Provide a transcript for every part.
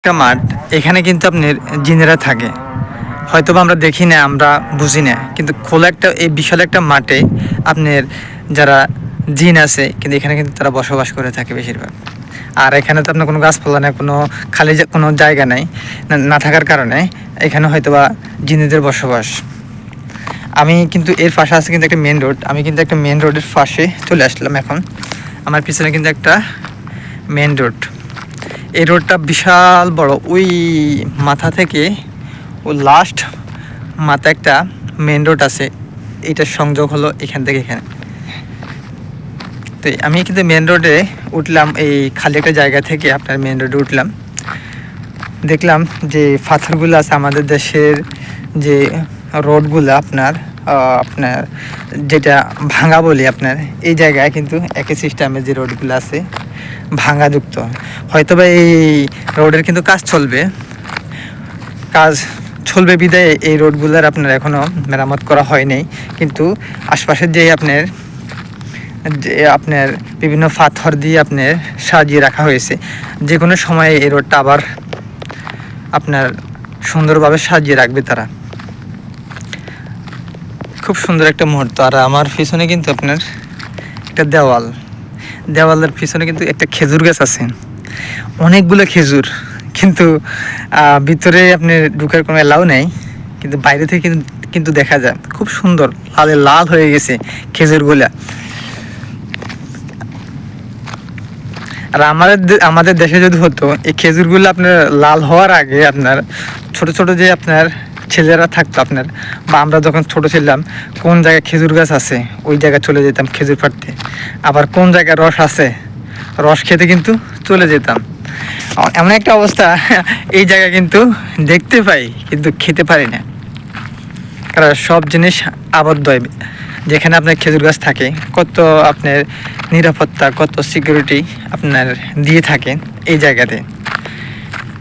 একটা মাঠ, এখানে কিন্তু আপনার জিনেরা থাকে। হয়তোবা আমরা দেখি না, আমরা বুঝি না, কিন্তু খোলা একটা এই বিশাল একটা মাঠে আপনার যারা জিন আছে কিন্তু এখানে কিন্তু তারা বসবাস করে থাকে বেশিরভাগ। আর এখানে তো আপনার কোনো গাছপালা নেই, কোনো খালি কোনো জায়গা নেই, না থাকার কারণে এখানে হয়তোবা জিনেদের বসবাস। আমি কিন্তু এর পাশে আছে কিন্তু একটা মেন রোড, আমি কিন্তু একটা মেন রোডের পাশে চলে আসলাম এখন। আমার পিছনে কিন্তু একটা মেন রোড, এই রোডটা বিশাল বড়, ওই মাথা থেকে ও লাস্ট মাথা একটা মেন রোড আছে, এটার সংযোগ হলো এখান থেকে এখানে। তো আমি কিন্তু মেন রোডে উঠলাম, এই খালি একটা জায়গা থেকে আপনার মেন রোডে উঠলাম, দেখলাম যে পাথরগুলো আছে আমাদের দেশের যে রোডগুলো আপনার আপনার যেটা ভাঙা বলি আপনার, এই জায়গায় কিন্তু একই সিস্টেমে যে রোডগুলো আছে ভাঙাযুক্ত। হয়তোবা এই রোডের কিন্তু কাজ চলবে বিদায় এই রোডগুলোর আপনার এখনও মেরামত করা হয়নি। কিন্তু আশপাশের যে আপনার বিভিন্ন পাথর দিয়ে আপনার সাজিয়ে রাখা হয়েছে, যে কোনো সময় এই রোডটা আবার আপনার সুন্দরভাবে সাজিয়ে রাখবে তারা। খুব সুন্দর একটা মুহূর্ত। আর আমার পিছনে কিন্তু আপনার একটা দেওয়ালের পিছনে কিন্তু একটা খেজুর গাছ আছে, অনেকগুলো খেজুর, কিন্তু ভিতরে আপনি ঢুকার কোনো এলাও নেই, কিন্তু বাইরে থেকে কিন্তু দেখা যায় খুব সুন্দর লাল হয়ে গেছে খেজুরগুলা। আর আমাদের দেশে যদি হতো এই খেজুরগুলো আপনার লাল হওয়ার আগে আপনার ছোট ছোট যে আপনার ছেলেরা থাকতো আপনার, বা আমরা যখন ছোট ছিলাম কোন জায়গায় খেজুর গাছ আছে ওই জায়গায় চলে যেতাম খেজুর পাড়তে, আবার কোন জায়গায় রস আছে রস খেতে কিন্তু চলে যেতাম। এমন একটা অবস্থা, এই জায়গায় কিন্তু দেখতে পাই কিন্তু খেতে পারি না, কারণ সব জিনিস আবদ্ধ। যেখানে আপনার খেজুর গাছ থাকে কত আপনার নিরাপত্তা, কত সিকিউরিটি আপনার দিয়ে থাকে এই জায়গাতে।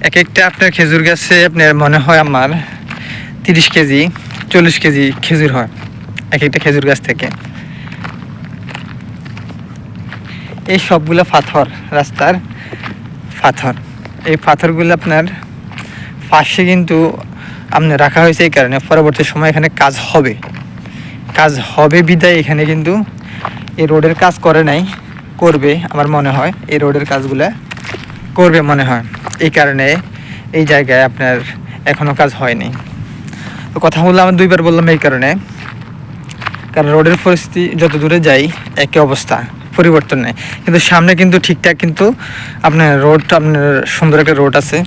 এক একটা আপনার খেজুর গাছে আপনার মনে হয় আমার 30 কেজি 40 কেজি খেজুর হয় এক একটা খেজুর গাছ থেকে। এই সবগুলো পাথর, রাস্তার পাথর, এই পাথরগুলো আপনার পাশে কিন্তু আপনার রাখা হয়েছে এই কারণে পরবর্তী সময় এখানে কাজ হবে বিদায় এখানে কিন্তু এই রোডের কাজ করবে আমার মনে হয়, এই রোডের কাজগুলো করবে মনে হয়, এই কারণে এই জায়গায় আপনার এখনও কাজ হয়নি। তো কথা বললাম, আমি 2বার বললাম এই কারণে, কারণ রোডের পরিস্থিতি যত দূরে যাই একই অবস্থা, পরিবর্তন নেই। কিন্তু সামনে কিন্তু ঠিকঠাক কিন্তু আপনার রোড, আপনার সুন্দর একটা রোড আছে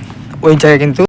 ওই জায়গায় কিন্তু